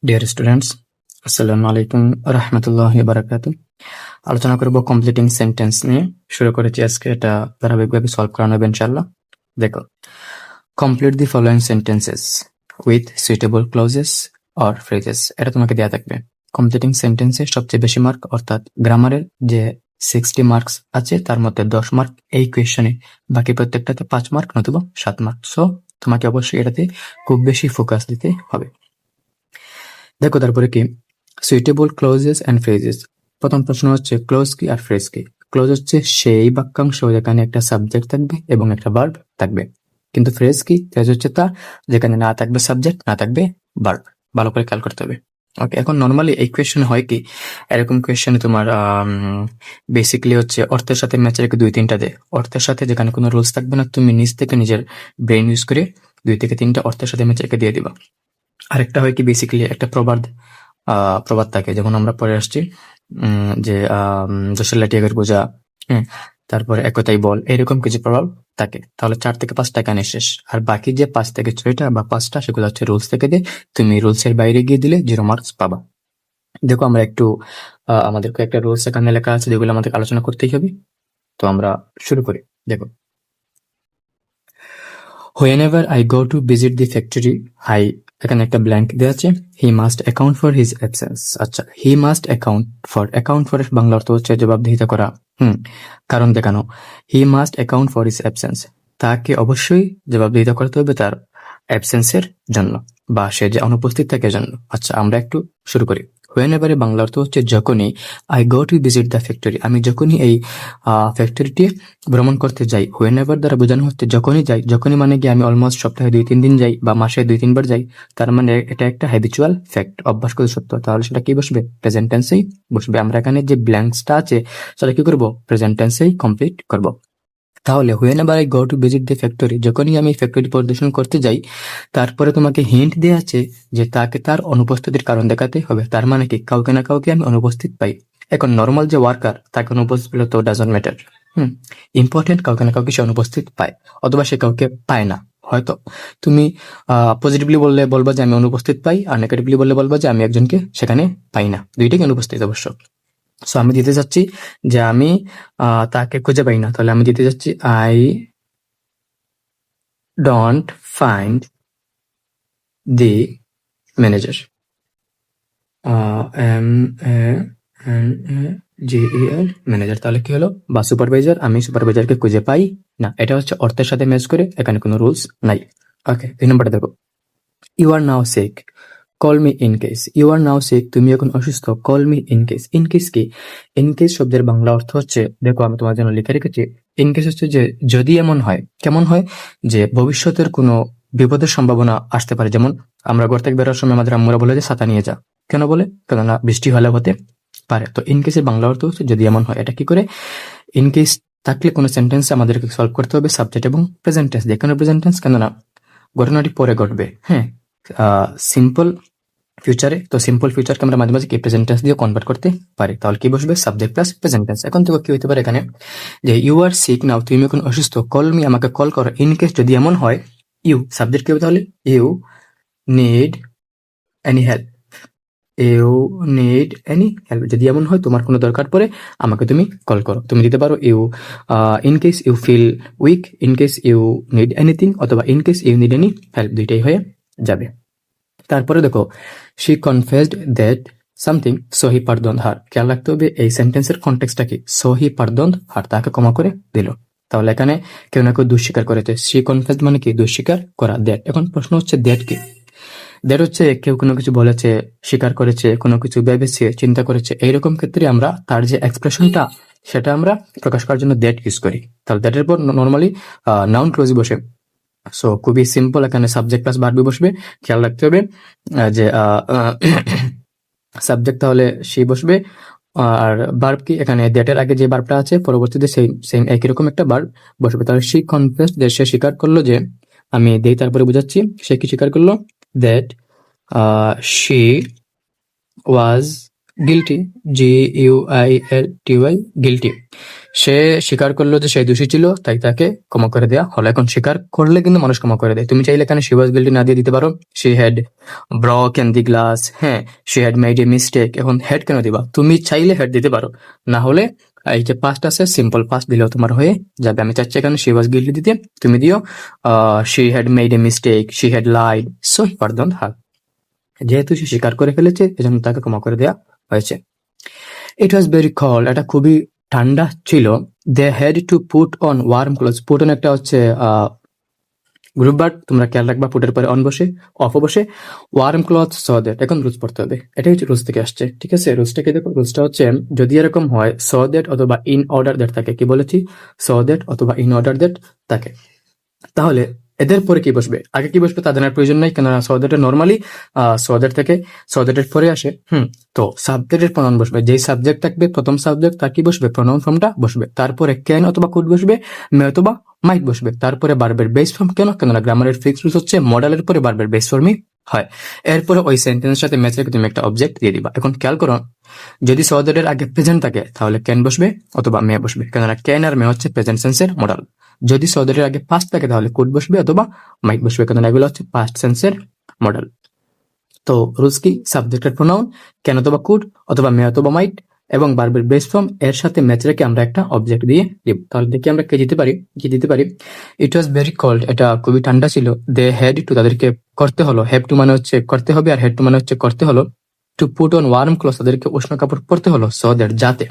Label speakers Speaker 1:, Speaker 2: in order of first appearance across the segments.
Speaker 1: Dear students, আসসালামু আলাইকুম রহমতুল্লাহি বারাকাতু। আলোচনা করব কমপ্লিটিং সেন্টেন্স নিয়ে। শুরু করেছি আজকে, এটা ধারাবাহিকভাবে সলভ করানো হবে ইনশাআল্লাহ। দেখো, complete the following sentences with suitable clauses or phrases. এটা তোমাকে দেয়া থাকবে। কমপ্লিটিং সেন্টেন্সে সবচেয়ে বেশি মার্ক, অর্থাৎ গ্রামারের যে 60 মার্কস আছে তার মধ্যে 10 মার্ক এই কোয়েশ্চনে, বাকি প্রত্যেকটাতে 5 মার্ক নতুবা 7 মার্ক। সো তোমাকে অবশ্যই এটাতে খুব বেশি ফোকাস দিতে হবে। দেখো তারপরে কি, সুইটেবল ক্লোজেস অ্যান্ড ফ্রেজেস। প্রথম প্রশ্ন হচ্ছে ক্লোজ কি আর ফ্রেজ কি। ক্লোজ হচ্ছে সেই বাক্যাংশ যেখানে একটা সাবজেক্ট থাকবে এবং একটা ভার্ব থাকবে, কিন্তু ফ্রেজ কি, ফ্রেজ হচ্ছে তা যেখানে না থাকবে সাবজেক্ট, না থাকবে ভার্ব। ভালো করে খেয়াল করতে হবে। ওকে, এখন নর্মালি এই কোয়েশ্চেন হয় কি, এরকম কোয়েশ্চেনে তোমার বেসিক্যালি হচ্ছে অর্থের সাথে ম্যাচ রেখে 2-3টা দে। অর্থের সাথে যেখানে কোনো রুলস থাকবে না, তুমি নিজ থেকে নিজের ব্রেন ইউজ করে 2 থেকে 3টা অর্থের সাথে ম্যাচ রেখে দিয়ে দিবা। আরেকটা হয় কি, বেসিক্যালি একটা প্রবাদ থাকে, যেমন আমরা পরে আসছি, যে দোষের লাঠি আগের বোঝা, হ্যাঁ, তারপরে একতাই বল, এরকম কিছু প্রভাব থাকে। তাহলে 4 থেকে 5টা এখানে শেষ। আর বাকি যে 5 থেকে 6টা বা 5টা, সেগুলো হচ্ছে রুলস থেকে দিয়ে, তুমি রুলসের বাইরে গিয়ে দিলে 0 মার্কস পাবা। দেখো আমরা একটু আমাদের কয়েকটা রুলস এখানে লেখা আছে যেগুলো আমাদের আলোচনা করতেই হবে। তো আমরা শুরু করি। দেখো, Whenever I go to visit the factory, I, এখানে একটা ব্ল্যাঙ্ক দেওয়া আছে, he must account for his absence। আচ্ছা, he must account for এর বাংলা অর্থ হচ্ছে জবাবদিহিতা করা, কারণ দেখানো। he must account for his absence, তাকে অবশ্যই জবাবদিহিতা করতে হবে তার অ্যাবসেন্সের জন্য, বা সে যে অনুপস্থিত থাকে জন্য। আচ্ছা, আমরা একটু শুরু করি। whenever এর বাংলা অর্থ হচ্ছে যখনই, I go to visit the factory, আমি যখনই এই ফ্যাক্টরিটি ভ্রমণ করতে যাই। whenever দ্বারা বোঝানো হচ্ছে যখনই যাই। যখনই মানে কি, আমি অলমোস্ট সপ্তাহে 2-3 দিন যাই বা মাসে 2-3 বার যাই, তার মানে এটা একটা হ্যাবিচুয়াল ফ্যাক্ট, অভ্যাসগত সত্য। তাহলে সেটা কি বসবে? প্রেজেন্ট টেন্সেই বসবে। আমরা এখানে যে ব্ল্যাঙ্কসটা আছে সেটা কি করব? প্রেজেন্ট টেন্সেই কমপ্লিট করব। তাহলে whenever I go to visit the factory, যখনই আমি ফ্যাক্টরি পরিদর্শন করতে যাই, তারপরে তোমাকে হিন্ট দেওয়া আছে যে তাকে তার অনুপস্থিতির কারণ দেখাতে হবে। তার মানে কি, কাউকে না কাউকে আমি অনুপস্থিত পাই। এখন নর্মাল যে ওয়ার্কার, তাকে অনুপস্থিত পেলে তো ডাজন্ট ম্যাটার। ইম্পর্টেন্ট, কাউকে না কাউকে সে অনুপস্থিত পায়, অথবা সে কাউকে পায় না। হয়তো তুমি পজিটিভলি বললে বলবা যে আমি অনুপস্থিত পাই, আর নেগেটিভলি বললে বলবা যে আমি একজনকে সেখানে পাই না। দুইটাই অনুপস্থিত অবশ্য। সো আমি দিতে যাচ্ছি যে আমি তাকে খুঁজে পাই না। তাহলে আমি দিতে যাচ্ছি I don't find the manager. MANAGER, manager. তাহলে কি হলো? বা সুপারভাইজার, আমি সুপারভাইজারকে খুঁজে পাই না। এটা হচ্ছে অর্থের সাথে ম্যাচ করে, এখানে কোনো রুলস নাই। ওকে, 2 নম্বরটা দেখো, you are now sick, call me in case. You are now sick, তুমি এখন অসুস্থ, call me in case. In case কি? ইন কেস শব্দের বাংলা অর্থ হচ্ছে, দেখো আমি তোমার জন্য লিখে রেখেছি, ইন কেস হচ্ছে যে যদি এমন হয়। কেমন হয়? যে ভবিষ্যতের কোনো বিপদের সম্ভাবনা আসতে পারে। যেমন আমরা ঘর থেকে বেরোর সময় আমাদের আম্মুরা বলে যে ছাতা নিয়ে যা। কেন বলে? কেননা বৃষ্টি হলে হতে পারে। তো ইন কেসের বাংলা অর্থ হচ্ছে যদি এমন হয়। এটা কি করে? ইন কেস থাকলে কোনো সেন্টেন্স আমাদেরকে সলভ করতে হবে সাবজেক্ট এবং প্রেজেন্ট টেন্স দিয়ে। কেন প্রেজেন্ট টেন্স? কেননা ঘটনাটি পরে ঘটবে। হ্যাঁ, সিম্পল ফিউচারে, তো সিম্পল ফিউচারকে আমরা মাঝে মাঝে কি প্রেজেন্ট টেন্স দিয়ে কনভার্ট করতে পারি। তাহলে কি বসবে? Subject plus present tense. এখন থেকে কি হতে পারে এখানে, যে ইউ আর সিক নাও, তুমি এখন অসুস্থ, কল মি, আমাকে কল করো, ইন কেস যদি এমন হয়, ইউ সাবজেক্ট কি হবে তাহলে? You need any help, you need any help, যদি এমন হয় তোমার কোনো দরকার পড়ে, আমাকে তুমি কল করো। তুমি দিতে পারো you in case you feel weak, in case you need anything, অথবা in case you need any help, দুইটাই হয়ে যাবে। তারপরে দেখো, she confessed that something so he pardoned her. খেয়াল রাখতে হবে এই সেন্টেন্সের কনটেক্সটটা কি। সো হি পারদন্ড হার, তাকে ক্ষমা করে দিল। তাহলে এখানে কেউ না কেউ দুঃস্বীকার করেছে। শি কনফেসড মানে কি? দুঃস্বীকার করা। দ্যাট, এখন প্রশ্ন হচ্ছে দ্যাট কি? দ্যাট হচ্ছে কেউ কোনো কিছু বলেছে, স্বীকার করেছে, কোনো কিছু ভেবেছে, চিন্তা করেছে, এইরকম ক্ষেত্রে আমরা তার যে এক্সপ্রেশনটা, সেটা আমরা প্রকাশ করার জন্য দ্যাট ইউজ করি। তাহলে দ্যাটের পর নর্মালি নাউন ক্লোজ বসে। সো খুবই সিম্পল, এখানে সাবজেক্ট প্লাস ভার্ব বসবে। খেয়াল রাখতে হবে যে সাবজেক্ট তাহলে সে বসবে, আর ভার্ব কি, এখানে দ্যাটের আগে যে ভার্বটা আছে পরবর্তীতে সেম একই রকম একটা ভার্ব বসবে। তাহলে শি কনফেসড, সে স্বীকার করলো যে, আমি দেই তারপরে বুঝাচ্ছি, সে কি স্বীকার করলো? That she was guilty, GUILTY, guilty. সে স্বীকার করলো যে সে দোষী ছিল, তাই তাকে ক্ষমা করে দেয়া হলো। এখন স্বীকার করলে কিন্তু মানুষ ক্ষমা করে দেয়। তুমি চাইলে এখানে she was guilty না দিয়ে দিতে পারো she had broken the glass, হ্যাঁ she had made a mistake। এখন হেড কেন দিবা? তুমি চাইলে হেড দিতে পারো, না হলে এই যে পাস্ট আছে সিম্পল পাস্ট দিলেও তোমার হয়ে যাবে। আমি চাচ্ছি এখানে she was guilty দিতে, তুমি দিও she had made a mistake, she had lied, so pardon her। যেহেতু সে স্বীকার করে ফেলেছে এজন্য তাকে ক্ষমা করে দেয়া হয়েছে। ইট ওয়াজ ভেরি কোল্ড, এটা খুবই ঠান্ডা ছিল। They had to put on warm clothes, put on একটা হচ্ছে গ্রুপ বার্ড, তোমরা খেয়াল রাখবা পুটের পরে অন বসে অফ বসে, ওয়ার্ম ক্লথ সো দ্যাট, এখন রুজ পড়তে হবে। এটা হচ্ছে রুজ থেকে আসছে, ঠিক আছে। রুজটাকে দেখো, রুজটা হচ্ছে যদি এরকম হয় সো দ্যাট অথবা ইন অর্ডার দ্যাট থাকে, কি বলেছি সো দ্যাট অথবা ইন অর্ডার দ্যাট থাকে, তাহলে এদের পরে কি বসবে? আগে কি বসবে তা জানার প্রয়োজন নাই, কেননা সৌদাটা নর্মালি সৌদার থেকে সৌদাটের পরে আসে। তো সাবজেক্টের প্রনাউন বসবে, যেই সাবজেক্ট থাকবে প্রথম সাবজেক্ট তার কি বসবে? প্রনাউন ফর্মটা বসবে। তারপরে ক্যান অথবা কুড বসবে, মে অথবা মাইট বসবে। তারপরে বার্বের বেস ফর্ম, কেন? কেননা গ্রামারের ফিক্স রুলস হচ্ছে মডেলের পরে বার্বের বেস ফর্মই হয়। এরপরে ওই সেন্টেন্সের সাথে ম্যাচ রেখে তুমি একটা অবজেক্ট দিয়ে দিবা। এখন খেয়াল করো, যদি সৌদাটের আগে প্রেজেন্ট থাকে তাহলে ক্যান বসবে অথবা মে বসবে, কেননা ক্যান আর মে হচ্ছে প্রেজেন্ট সেন্সের মডেল। যদি সৌদাটের আগে পাস্ট থাকে তাহলে কুড বসবে অথবা মাইট বসবে, কারণ এগুলো হচ্ছে পাস্ট সেন্সের মডেল। তো রুলস কি? সাবজেক্টের প্রোনাউন ক্যান অথবা কুড অথবা মে অথবা মাইট এবং ভার্বের বেস ফর্ম এর সাথে ম্যাচ রেখে আমরা একটা অবজেক্ট দিয়ে দিব। তাহলে দেখি আমরা কি দিতে পারি, কি দিতে পারি। ইট ওয়াজ ভেরি কোল্ড, এটা খুবই ঠান্ডা ছিল। দে হ্যাড টু, তাদেরকে করতে হলো। হ্যাভ টু মানে হচ্ছে করতে হবে, আর হ্যাড টু মানে হচ্ছে করতে হলো। To put on warm cloth, তাদেরকে উষ্ণ কাপড় পরতে হলো। সো দ্যাট, যাতে।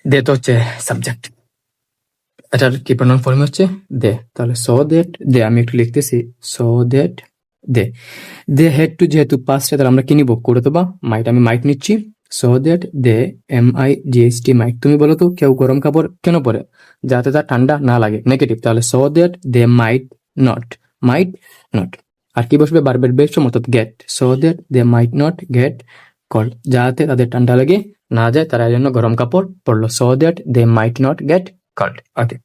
Speaker 1: দে তো হচ্ছে সাবজেক্ট, এটার কি প্রনাউন ফর্ম হচ্ছে দে। তাহলে সো দ্যাট দে, আমি একটু লিখতেছি so that they. They had to যেহেতু পাস্টে, তাহলে আমরা কি নিব? কুড অথবা মাইট। আমি মাইট নিচ্ছি। সো দ্যাট দে, MIGHT মাইট। তুমি বলো তো কেউ গরম কাপড় কেন পরে? যাতে তার ঠান্ডা না লাগে, নেগেটিভ। তাহলে so that they might not, might not. আর কি বসবে? ভার্বের বেস ফর্ম অর্থাৎ get. So that they might not get cold, যাতে তাদের ঠান্ডা লাগে না যায়, তারা এই জন্য গরম কাপড় পরলো। So that they might not get cold. Okay,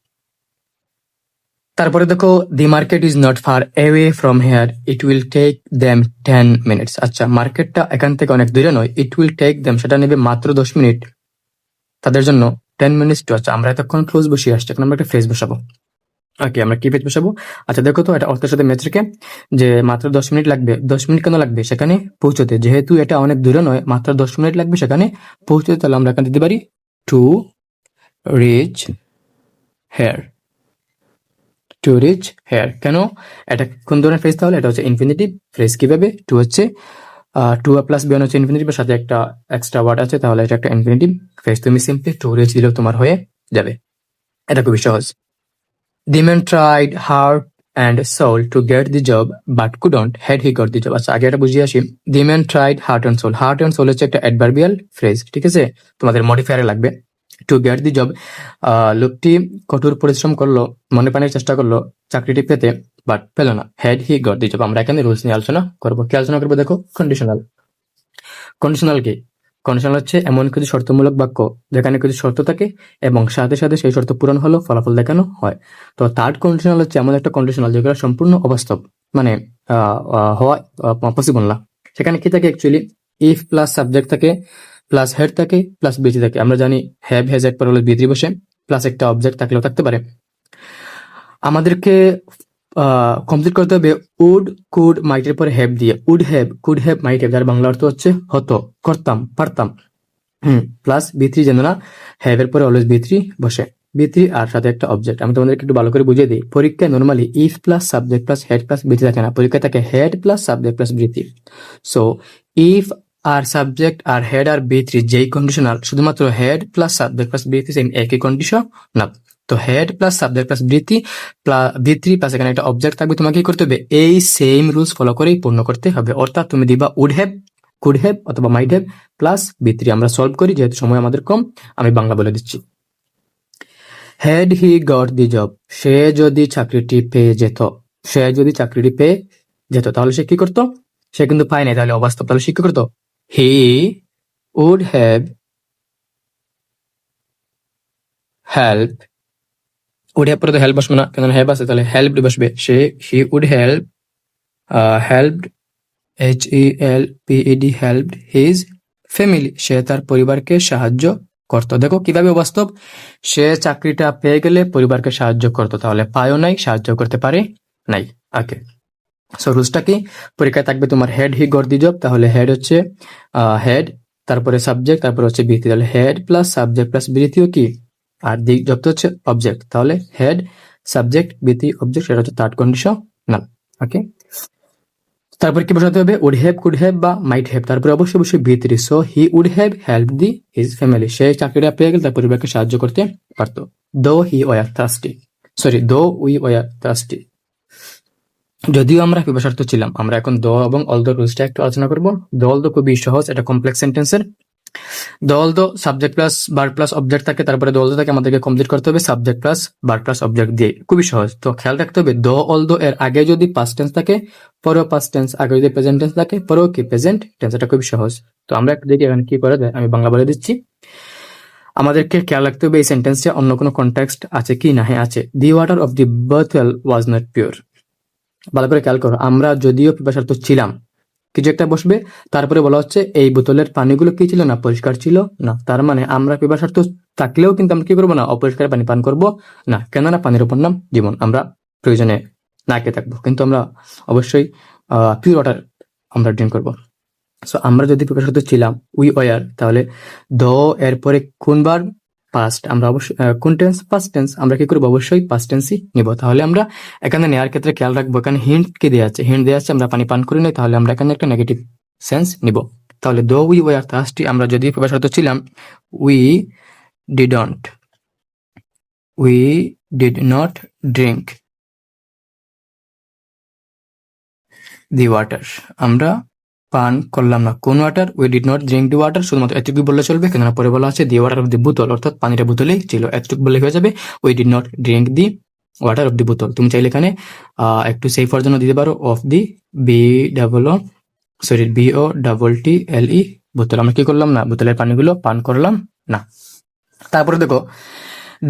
Speaker 1: তারপরে দেখো, the market is not far away from here, it will take them 10 minutes. আচ্ছা, মার্কেটটা এখান থেকে অনেক দূরে নয়, ইট উইল টেক দেম সেটা নেবে মাত্র 10 মিনিট তাদের জন্য। 10 মিনিটস টু, আচ্ছা আমরা এতক্ষণ ক্লোজ বসিয়ে আসছি, এখন আমরা একটা ফ্রেজ বসাবো। ওকে, আমরা কি ফ্রেজ বসাবো? আচ্ছা দেখো তো, এটা অর্থের সাথে ম্যাচ রেখে, যে মাত্র 10 মিনিট লাগবে। 10 মিনিট কেন লাগবে সেখানে পৌঁছতে? যেহেতু এটা অনেক দূরে নয়, মাত্র 10 মিনিট লাগবে সেখানে পৌঁছতে, তাহলে আমরা এখানে দিতে পারি to reach here. To reach here, কেন? এটা কোন ধরনের ফ্রেজ? তাহলে এটা হচ্ছে ইনফিনিটিভ ফ্রেজ। কিভাবে? টু হচ্ছে টু প্লাস বিয়ন হচ্ছে ইনফিনিটিভ, সাথে একটা এক্সট্রা ওয়ার্ড আছে, তাহলে এটা একটা ইনফিনিটিভ ফ্রেজ। তুমি সিম্পলি টু রিচ দিলেও তোমার হয়ে যাবে। এটা খুবই সহজ। The man tried hard and soul to get the job but couldn't had he got the job. আচ্ছা, আগে এটা বুঝিয়ে আসি। The man tried hard and soul, hard and soul হচ্ছে একটা অ্যাডভার্বিয়াল ফ্রেজ, ঠিক আছে। তোমাদের মডিফায়ারে লাগবে। টু গেট দি জব, লোকটি কঠোর পরিশ্রম করলো, মনে প্রাণের চেষ্টা করলো চাকরিটি পেতে, বাট পেল না। Had he got the job. আমরা এখানে রুলস নিয়ে আলোচনা করবো। কি আলোচনা করবো? দেখো, কন্ডিশনাল। কন্ডিশনাল কি? কন্ডিশনাল হচ্ছে এমন কিছু শর্তমূলক বাক্য যেখানে কিছু শর্ত থাকে এবং সাথে সাথে সেই শর্ত পূরণ হলো ফলাফল দেখানো হয়। তো থার্ড কন্ডিশনাল হচ্ছে এমন একটা কন্ডিশনাল যেগুলো সম্পূর্ণ অবাস্তব, মানে হওয়া পসিবল না। সেখানে কি থাকে অ্যাকচুয়ালি? ইফ প্লাস সাবজেক্ট থাকে, প্লাস হেড থাকে, প্লাস বিথি থাকে। আমরা জানি হ্যাভ হ্যাজ এর পর হলো বিথি বসে, প্লাস একটা অবজেক্ট থাকলেও থাকতে পারে। আমাদেরকে কমপ্লিট করতে হবে উড কুড মাইটের পরে হ্যাভ দিয়ে। Would have, could have, might have, যার বাংলা অর্থ হচ্ছে হতো, করতাম, পারতাম। প্লাস বি3 যেন না, হ্যাভ এর পরে অলওয়েজ বি3 বসে। বি3 আর সাথে একটা অবজেক্ট। আমি তোমাদেরকে একটু ভালো করে বুঝিয়ে দিই। পরীক্ষায় normally if plus subject plus head plus বি3 থাকে না, পরীক্ষায় থাকে হেড প্লাস সাবজেক্ট প্লাস বি3। সো ইফ আর সাবজেক্ট আর হেড আর বি3 যেই কন্ডিশনাল, শুধুমাত্র হেড প্লাস সাবজেক্ট প্লাস বি3 সেম একই কন্ডিশন না। তো হেড প্লাস সাবজেক্ট প্লাস বি3 প্লাস এখানে একটা অবজেক্ট থাকবে, তোমাকে কি করতে হবে? এই সেম রুলস ফলো করেই পূর্ণ করতে হবে। অর্থাৎ তুমি দিবা উড হ্যাভ, কুড হ্যাভ অথবা মাইট হ্যাভ প্লাস বি3। আমরা সলভ করি, যেহেতু সময় আমাদের কম, আমি বাংলা বলে দিচ্ছি। Had he got the job, সে যদি চাকরিটি পেয়ে যেত, সে যদি চাকরিটি পেয়ে যেত, তাহলে সে কি করতো? সে কিন্তু পায় নাই, তাহলে অবাস্তব। তাহলে সে কি করতো? He would have help, would have পরে তো হেল্প বসবে না, কেন হ্যাভ আছে, তাহলে হেল্প বসবে। সে he would help, helped, HELPED helped his family, সে তার পরিবারকে সাহায্য করতো। দেখো কিভাবে বাস্তব, সে চাকরিটা পেয়ে গেলে পরিবারকে সাহায্য করতো, তাহলে পায়ও নাই, সাহায্য করতে পারে নাই। ওকে, সো রুলসটা কি, পরীক্ষায় থাকবে তোমার head he got the job, তাহলে হেড হচ্ছে হেড, তারপরে সাবজেক্ট, তারপরে হচ্ছে বৃত্তি, তাহলে হেড প্লাস সাবজেক্ট প্লাস বৃত্তিও কি, আর দি জব তো হচ্ছে অবজেক্ট, তাহলে হেড সাবজেক্ট বৃত্তি অবজেক্ট, সেটা হচ্ছে থার্ড কন্ডিশন না। ওকে, তারপর কি বসাতে হবে, উড হ্যাভ, কুড হ্যাভ বা মাইট হ্যাভ, তারপরে অবশ্যই অবশ্যই বৃত্তি, so he would have help the his family, সে চাকরিটা পেয়ে গেলে তার পরিবারকে সাহায্য করতে পারতো। Though he were thirsty, sorry though we were thirsty, যদিও আমরা পিপাসার্থ ছিলাম। আমরা এখন দ এবং অল দ রুলসটা একটু আলোচনা করবো। দ অল দ খুবই সহজ, এটা কমপ্লেক্স সেন্টেন্সের। The all the subject plus বার প্লাস অবজেক্ট থাকে, তারপরে দ অল দ থাকে আমাদেরকে কমপ্লিট করতে হবে সাবজেক্ট প্লাস বার প্লাস অবজেক্ট দিয়ে, খুবই সহজ। তো খেয়াল রাখতে হবে দ অল দ এর আগে যদি পাস্ট টেন্স থাকে, পরেও পাস্ট টেন্স, আগে যদি প্রেজেন্ট টেন্স থাকে, পরেও কি প্রেজেন্ট টেন্স, এটা খুবই সহজ। তো আমরা একটু দেখি এখানে কি করা যায়, আমি বাংলা বলে দিচ্ছি। আমাদেরকে খেয়াল রাখতে হবে এই সেন্টেন্সে অন্য কোনো কনটেক্সট আছে কি না। হ্যাঁ আছে, দি ওয়াটার অফ দি বোতল ওয়াজ নট পিওর। ভালো করে খেয়াল করো, আমরা যদিও পিপাসার্থ ছিলাম, কিছু একটা বসবে, তারপরে বলা হচ্ছে এই বোতলের পানিগুলো কি ছিল না, পরিষ্কার ছিল না। তার মানে আমরা পিপাসার্থ থাকলেও কিন্তু আমরা কি করবো না, অপরিষ্কার পানি পান করবো না, কেননা পানির উপর নাম জীবন। আমরা প্রয়োজনে না খেয়ে থাকবো, কিন্তু আমরা অবশ্যই পিওর ওয়াটার আমরা ড্রিঙ্ক করবো। সো আমরা যদি পিপাসার্থ ছিলাম, উই ওয়ার, তাহলে দ এরপরে কোন বার, পাস্ট, আমরা অবশ্যই কোন টেন্স, পাস্ট টেন্স, আমরা কি করবো, অবশ্যই পাস্ট টেন্সই নিব। তাহলে আমরা এখানে নেওয়ার ক্ষেত্রে খেয়াল রাখবো, এখানে হিন্ট কি দেওয়া আছে, হিন্ট দেওয়া আছে আমরা পানি পান করি নাই, তাহলে আমরা এখানে একটা নেগেটিভ সেন্স নিব। তাহলে দো উই ওয়ার থার্স্টি, আমরা যদি পিপাসার্থ ছিলাম, we didn't, we did not drink the water, আমরা পান করলাম না কোন water, we did not drink the water, শুধুমাত্র এতটুকু বললে চলবে, কেননা পরে বলা আছে দি ওয়াটার অফ দি বোতল, অর্থাৎ পানিটা বোতলেই ছিল, এতটুকু বললে হয়ে যাবে, we did not drink the water of the বোতল। তুমি চাইলে এখানে একটু সেফার জন্য দিতে পারো of the B double O, sorry B O double T L E, বোতল, আমরা কি করলাম না, বোতলের পানিগুলো পান করলাম না। তারপরে দেখো,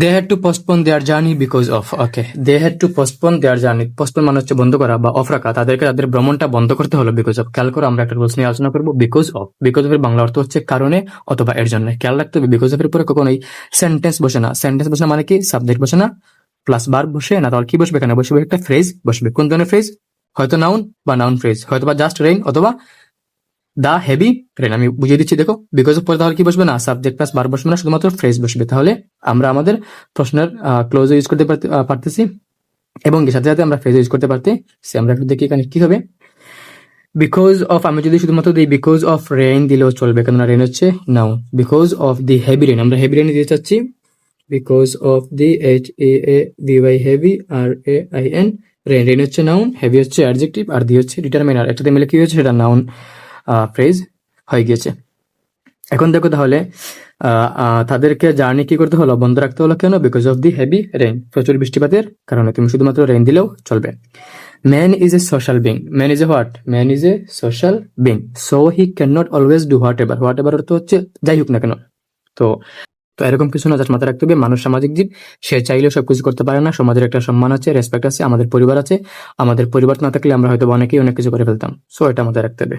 Speaker 1: they had to postpone their journey because of, okay, they had to postpone their journey, postpone মানে হচ্ছে বন্ধ করা বা অফ রাখা, তাদেরকে তাদের ভ্রমণটা বন্ধ করতে হলো বিকজ অফ। খেয়াল করো, আমরা একটা রুলস নিয়ে আলোচনা করবো, বিকজ অফ। বিকজ অফ এর বাংলা অর্থ হচ্ছে কারণে অথবা এর জন্য। খেয়াল রাখতে হবে বিকজ অফ এর পরে কখনোই সেন্টেন্স বসে না। সেন্টেন্স বসে না মানে কি, সাবজেক্ট বসে না, প্লাস বার বসে না, তাহলে কি বসবে, এখানে বসবে একটা ফ্রেজ বসবে। কোন ধরনের ফ্রেজ, হয়তো নাউন বা নাউন ফ্রেজ, হয়তো বা জাস্ট রেইন অথবা দা হেভি রেন। আমি বুঝিয়ে দিচ্ছি, দেখো বিকজ অফ পরে তাহলে কি বসবে না, সাবজেক্ট প্লাস বার বসবে না, শুধুমাত্র ফ্রেজ বসবে। তাহলে আমরা আমাদের প্রশ্নের ক্লোজ ইউজ করতে পারতেছি, এবং এর সাথে সাথে আমরা ফ্রেজ ইউজ করতে পারতেছি। আমরা একটু দেখি এখানে কি হবে, বিকজ অফ, আমি যদি শুধুমাত্র দিই বিকজ অফ রেইন দিলেও চলবে, কেননা রেইন হচ্ছে noun. Because of the heavy rain, আমরা হেভি রেইন দিতে চাচ্ছি, because of the H E A V Y heavy R A I N, rain, rain হচ্ছে নাউন, হেভি হচ্ছে অ্যাডজেক্টিভ, আর দি হচ্ছে ডিটারমিনার, একসাথে মিলে কি হয়েছে, সেটা নাউন ফ্রেজ হয়ে গিয়েছে। এখন দেখো তাহলে তাদেরকে জার্নি কি করতে হলো, বন্ধ রাখতে হলো, কেন, because of the heavy rain, প্রচুর বৃষ্টিপাতের কারণে। তুমি শুধুমাত্র রেইন দিলেও চলবে। Man is a social being, man is a what, man is a social being, so he can not always do what ever, what ever অর্থ হচ্ছে যাই হোক না কেন। তো তো এরকম কিছু না, জাস্ট মাথায় রাখতে হবে মানুষ সামাজিক জীব, সে চাইলেও সবকিছু করতে পারে না। সমাজের একটা সম্মান আছে, রেসপেক্ট আছে, আমাদের পরিবার আছে, আমাদের পরিবার না থাকলে আমরা হয়তো অনেকেই অনেক কিছু করে ফেলতাম। সো এটা মাথায় রাখতে হবে।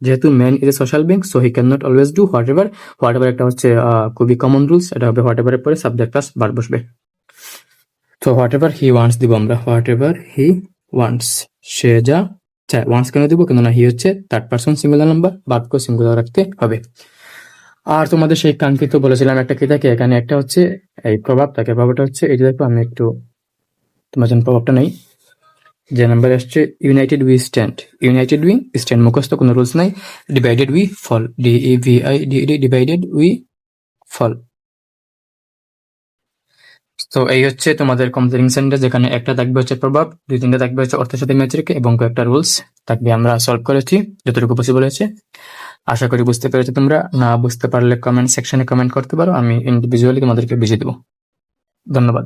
Speaker 1: যেহেতু man is a social being, so he can not always do what ever. What ever একটা হচ্ছে খুবই কমন রুলস, এটা হবে হোয়াট এভারের পরে সাবজেক্ট প্লাস ভার্ব বসবে। তো হোয়াট এভার হি ওয়ান্টস দিব আমরা, হোয়াট এভার হি ওয়ান্টস, সে যা চায়। ওয়ান্টস কেন দিব, কেননা হি হচ্ছে থার্ড পারসন সিঙ্গুলার নাম্বার, ভার্বকে সিঙ্গুলার রাখতে হবে। আর তোমাদের সেই কাঙ্ক্ষিত বলেছিলাম একটা কি থাকে, এখানে একটা হচ্ছে এই প্রভাব থাকে। প্রভাবটা হচ্ছে এই যে দেখো, আমি একটু তোমার জন্য প্রভাবটা নেই, যে নাম্বার আসছে, united we stand, united we stand, মুখস্থ, কোনো রুলস নাই। Divided we fall, DEVIDED, divided we fall. তো এই হচ্ছে তোমাদের কম্পারিং সেন্টেন্স, যেখানে একটা থাকবে হচ্ছে প্রভাব, দুই তিনটা থাকবে হচ্ছে অর্থের সাথে ম্যাচ রেখে, এবং কয়েকটা রুলস থাকবে। আমরা সলভ করেছি যতটুকু পসিবল হয়েছে, আশা করি বুঝতে পেরেছো তোমরা। না বুঝতে পারলে কমেন্ট সেকশনে কমেন্ট করতে পারো, আমি ইন্ডিভিজুয়ালি তোমাদেরকে বুঝিয়ে দেবো। ধন্যবাদ।